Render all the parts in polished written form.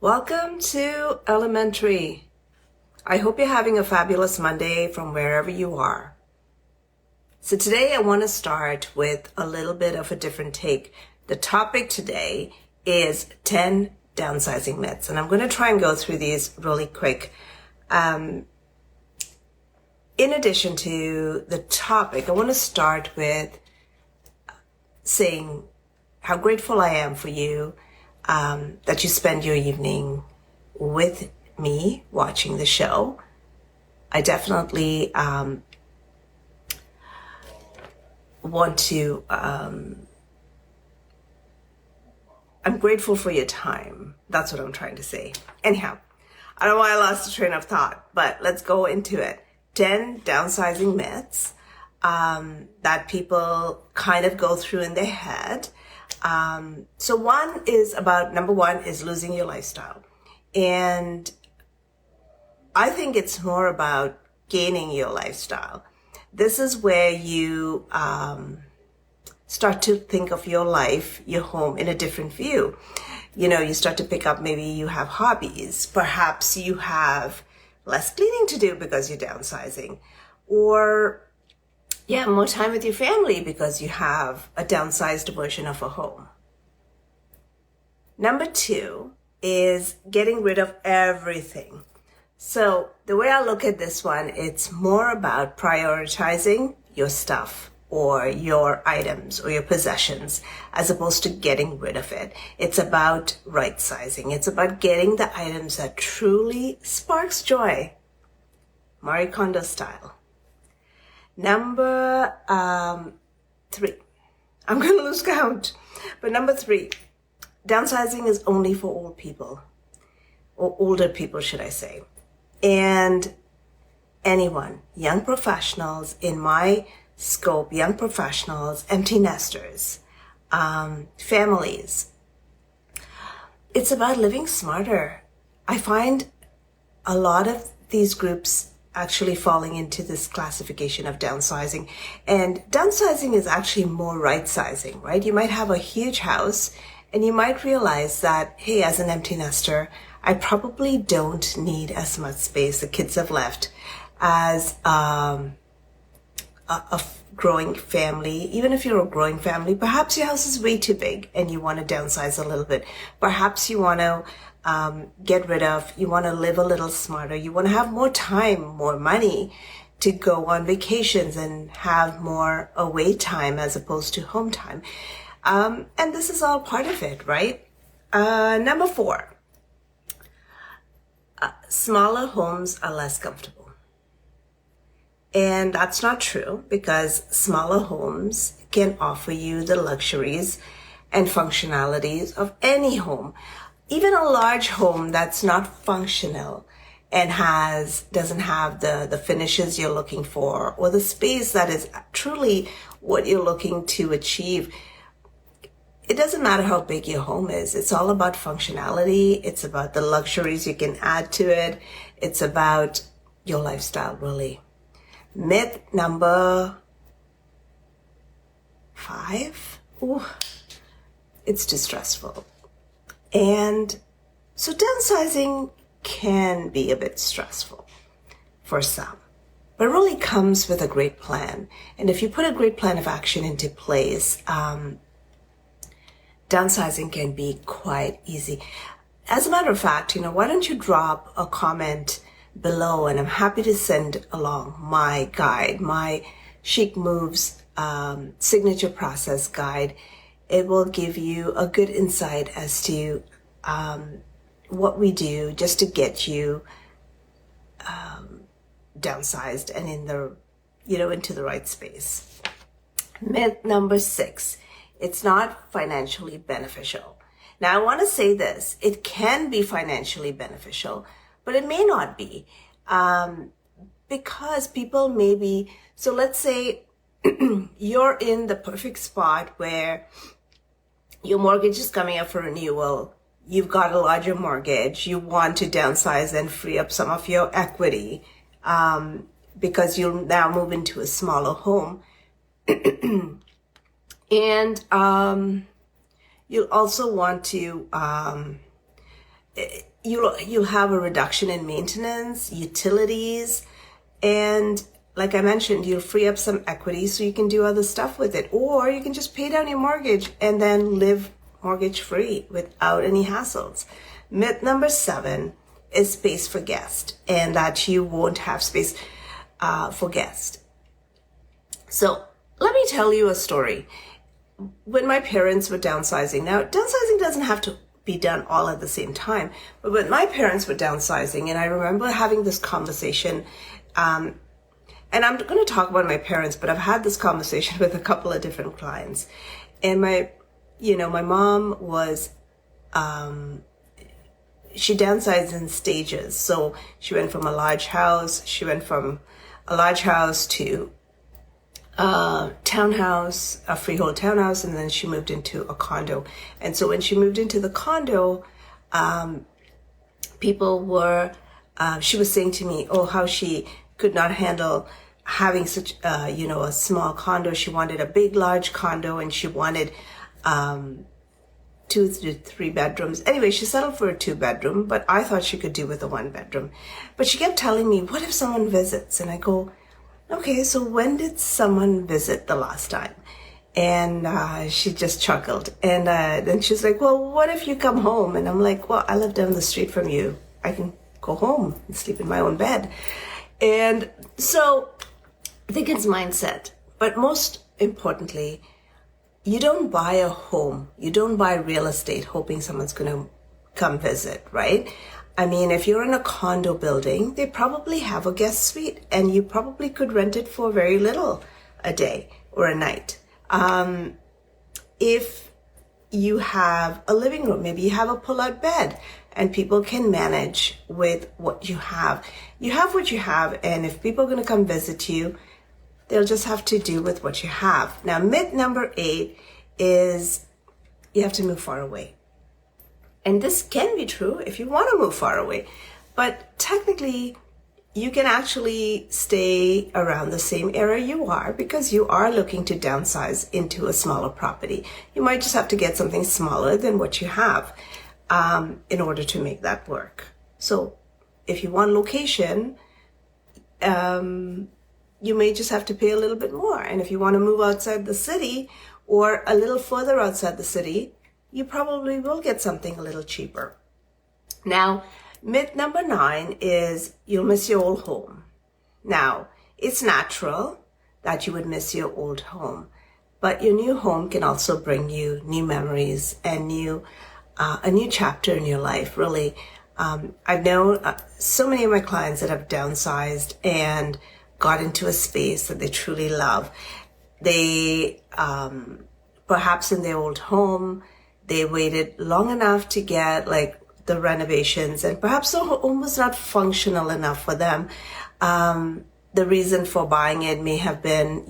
Welcome to Elementary. I hope you're having a fabulous Monday from wherever you are. So today I want to start with a little bit of a different take. The topic today is 10 downsizing myths, and I'm going to try and go through these really quick. In addition to the topic, I want to start with saying how grateful I am for you, that you spend your evening with me watching the show. I definitely want to, I'm grateful for your time. That's what I'm trying to say. Anyhow, I don't know why I lost the train of thought, but let's go into it. 10 downsizing myths that people kind of go through in their head. So number one is losing your lifestyle. And I think it's more about gaining your lifestyle. This is where you start to think of your life, your home in a different view. You know, you start to pick up, maybe you have hobbies. Perhaps you have less cleaning to do because you're downsizing. Or you have more time with your family because you have a downsized version of a home. Number two is getting rid of everything. So the way I look at this one, it's more about prioritizing your stuff or your items or your possessions as opposed to getting rid of it. It's about right sizing. It's about getting the items that truly sparks joy. Marie Kondo style. Number three. I'm going to lose count. But number three, downsizing is only for old people. Or older people, should I say. And anyone, young professionals in my scope, young professionals, empty nesters, families. It's about living smarter. I find a lot of these groups actually falling into this classification of downsizing. And downsizing is actually more right-sizing, right? You might have a huge house and you might realize that, hey, as an empty nester, I probably don't need as much space the kids have left as a growing family. Even if you're a growing family, perhaps your house is way too big and you want to downsize a little bit. Perhaps you want to you want to live a little smarter. You want to have more time, more money to go on vacations and have more away time as opposed to home time. And this is all part of it, right? Number four, smaller homes are less comfortable. And that's not true because smaller homes can offer you the luxuries and functionalities of any home. Even a large home that's not functional and doesn't have the finishes you're looking for or the space that is truly what you're looking to achieve. It doesn't matter how big your home is. It's all about functionality. It's about the luxuries you can add to it. It's about your lifestyle, really. Myth number 5. Ooh, it's too stressful. And so downsizing can be a bit stressful for some, but it really comes with a great plan. And if you put a great plan of action into place, downsizing can be quite easy. As a matter of fact, why don't you drop a comment below, and I'm happy to send along my guide, my Chic Moves Signature Process guide. It will give you a good insight as to what we do just to get you downsized and into the right space. Myth number 6, it's not financially beneficial. Now I want to say this, it can be financially beneficial, but it may not be because people so let's say you're in the perfect spot where your mortgage is coming up for renewal. You've got a larger mortgage. You want to downsize and free up some of your equity because you'll now move into a smaller home. And you'll also want to you'll have a reduction in maintenance, utilities, and like I mentioned, you'll free up some equity so you can do other stuff with it. Or you can just pay down your mortgage and then live mortgage free without any hassles. Myth number 7 is space for guest, and that you won't have space for guest. So let me tell you a story. When my parents were downsizing, now downsizing doesn't have to be done all at the same time, but when my parents were downsizing, and I remember having this conversation, and I'm going to talk about my parents, but I've had this conversation with a couple of different clients. And my mom was, she downsized in stages. So she went from a large house to a townhouse, a freehold townhouse, and then she moved into a condo. And so when she moved into the condo, she was saying to me, how she could not handle having such, a small condo. She wanted a big, large condo, and she wanted 2 to 3 bedrooms. Anyway, she settled for a 2-bedroom, but I thought she could do with a 1-bedroom. But she kept telling me, what if someone visits? And I go, okay, so when did someone visit the last time? And she just chuckled. And then she's like, well, what if you come home? And I'm like, well, I live down the street from you. I can go home and sleep in my own bed. And so I think it's mindset. But most importantly, you don't buy a home. You don't buy real estate hoping someone's going to come visit, right? I mean, if you're in a condo building, they probably have a guest suite, and you probably could rent it for very little a day or a night. If you have a living room, maybe you have a pull-out bed, and people can manage with what you have. You have what you have, and if people are going to come visit you, they'll just have to do with what you have. Now, myth number 8 is you have to move far away. And this can be true if you want to move far away. But technically, you can actually stay around the same area you are because you are looking to downsize into a smaller property. You might just have to get something smaller than what you have in order to make that work. So if you want location, you may just have to pay a little bit more. And if you want to move outside the city or a little further outside the city, you probably will get something a little cheaper. Now, myth number 9 is you'll miss your old home. Now, it's natural that you would miss your old home, but your new home can also bring you new memories and a new chapter in your life, really. I've known so many of my clients that have downsized and got into a space that they truly love. They, perhaps in their old home, they waited long enough to get like the renovations, and perhaps the home was not functional enough for them. The reason for buying it may have been,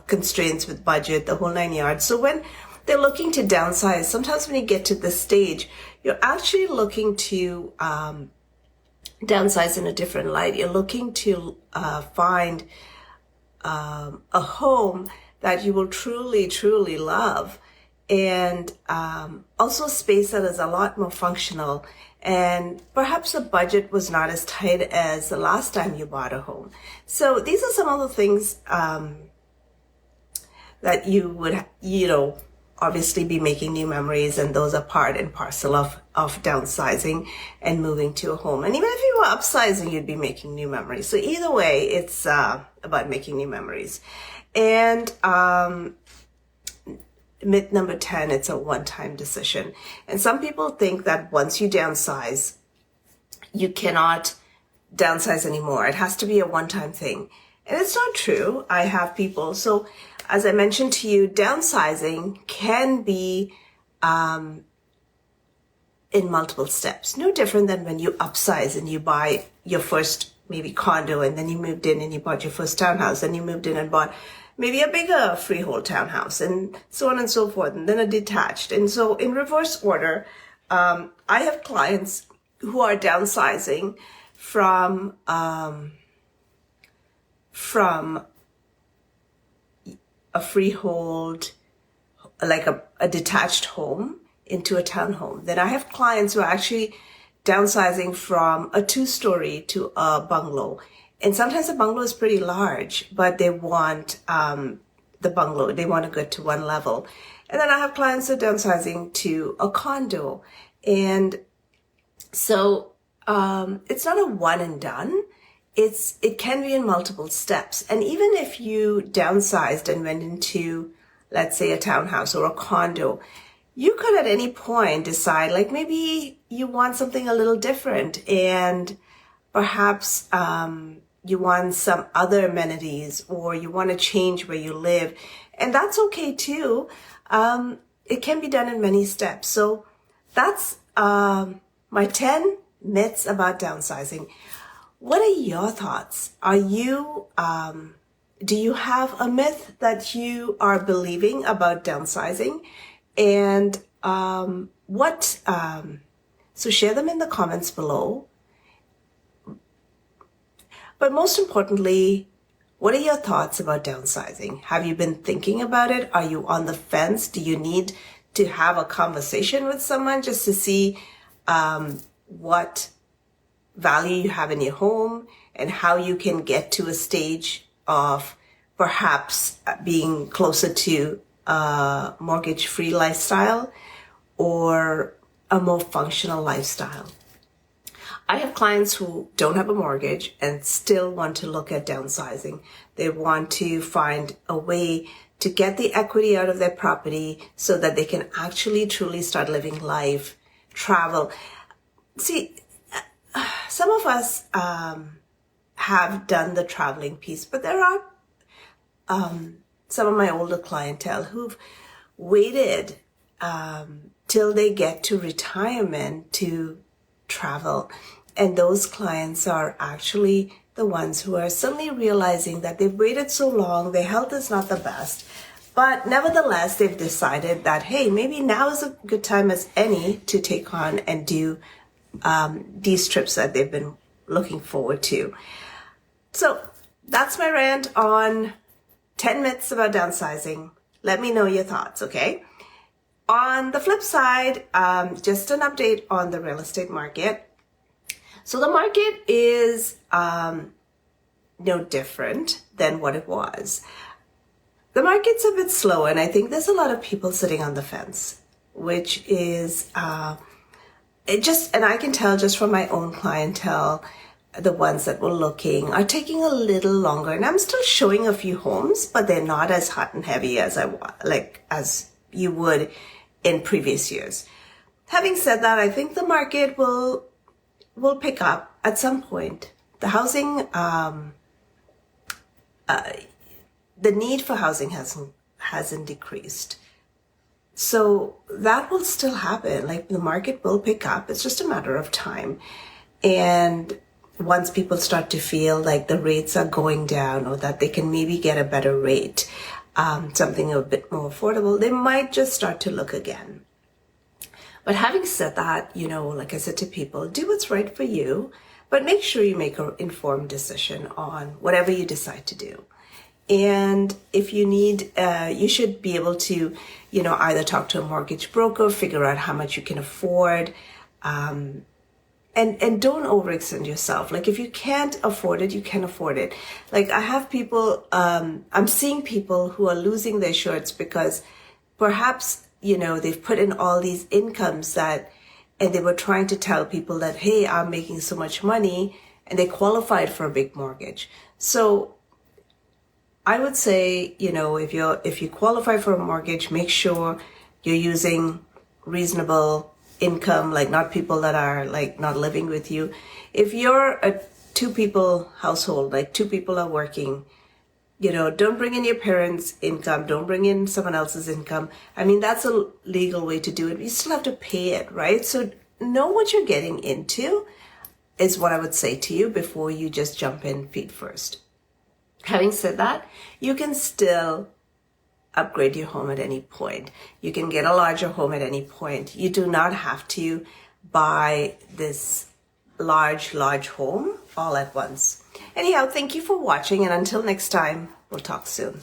constraints with budget, the whole 9 yards. So when they're looking to downsize, sometimes when you get to this stage, you're actually looking to downsize in a different light. You're looking to find a home that you will truly, truly love. And also a space that is a lot more functional, and perhaps the budget was not as tight as the last time you bought a home. So these are some of the things that you would, obviously be making new memories, and those are part and parcel of downsizing and moving to a home. And even if you were upsizing, you'd be making new memories. So either way, it's about making new memories. And myth number 10, it's a one-time decision. And some people think that once you downsize, you cannot downsize anymore. It has to be a one-time thing. And it's not true. I have people. So as I mentioned to you, downsizing can be in multiple steps. No different than when you upsize and you buy your first maybe condo, and then you moved in and you bought your first townhouse, and you moved in and bought maybe a bigger freehold townhouse, and so on and so forth, and then a detached. And so in reverse order, I have clients who are downsizing from a freehold, like a detached home, into a townhome. Then I have clients who are actually downsizing from a 2-story to a bungalow. And sometimes the bungalow is pretty large, but they want the bungalow, they want to go to one level. And then I have clients who are downsizing to a condo. And so it's not a one and done. It can be in multiple steps. And even if you downsized and went into, let's say, a townhouse or a condo, you could at any point decide, like, maybe you want something a little different, and perhaps you want some other amenities, or you want to change where you live. And that's okay too. It can be done in many steps. So that's my 10 myths about downsizing. What are your thoughts? Do you have a myth that you are believing about downsizing? And so share them in the comments below. But most importantly, what are your thoughts about downsizing? Have you been thinking about it? Are you on the fence? Do you need to have a conversation with someone just to see what value you have in your home and how you can get to a stage of perhaps being closer to a mortgage-free lifestyle or a more functional lifestyle? I have clients who don't have a mortgage and still want to look at downsizing. They want to find a way to get the equity out of their property so that they can actually truly start living life, travel. See, some of us have done the traveling piece, but there are some of my older clientele who've waited till they get to retirement to travel. And those clients are actually the ones who are suddenly realizing that they've waited so long, their health is not the best, but nevertheless, they've decided that, hey, maybe now is a good time as any to take on and do these trips that they've been looking forward to. So that's my rant on 10 myths about downsizing. Let me know your thoughts, okay? On the flip side, just an update on the real estate market. So the market is no different than what it was. The market's a bit slow, and I think there's a lot of people sitting on the fence, which is and I can tell just from my own clientele, the ones that were looking are taking a little longer. And I'm still showing a few homes, but they're not as hot and heavy as as you would in previous years. Having said that, I think the market will pick up at some point. The housing, the need for housing hasn't decreased. So that will still happen. Like, the market will pick up. It's just a matter of time. And once people start to feel like the rates are going down, or that they can maybe get a better rate, something a bit more affordable, they might just start to look again. But having said that, like I said to people, do what's right for you, but make sure you make an informed decision on whatever you decide to do. And if you need, you should be able to, either talk to a mortgage broker, figure out how much you can afford, and don't overextend yourself. Like, if you can't afford it, you can afford it. Like, I have people, I'm seeing people who are losing their shirts because perhaps, they've put in all these incomes and they were trying to tell people that, hey, I'm making so much money, and they qualified for a big mortgage. So I would say, if you qualify for a mortgage, make sure you're using reasonable income, like not people that are like not living with you. If you're a 2-people household, like 2 people are working, don't bring in your parents' income, don't bring in someone else's income. I mean, that's a legal way to do it. You still have to pay it, right? So know what you're getting into is what I would say to you before you just jump in feet first. Having said that, you can still upgrade your home at any point. You can get a larger home at any point. You do not have to buy this large home all at once. Anyhow, thank you for watching, and until next time, we'll talk soon.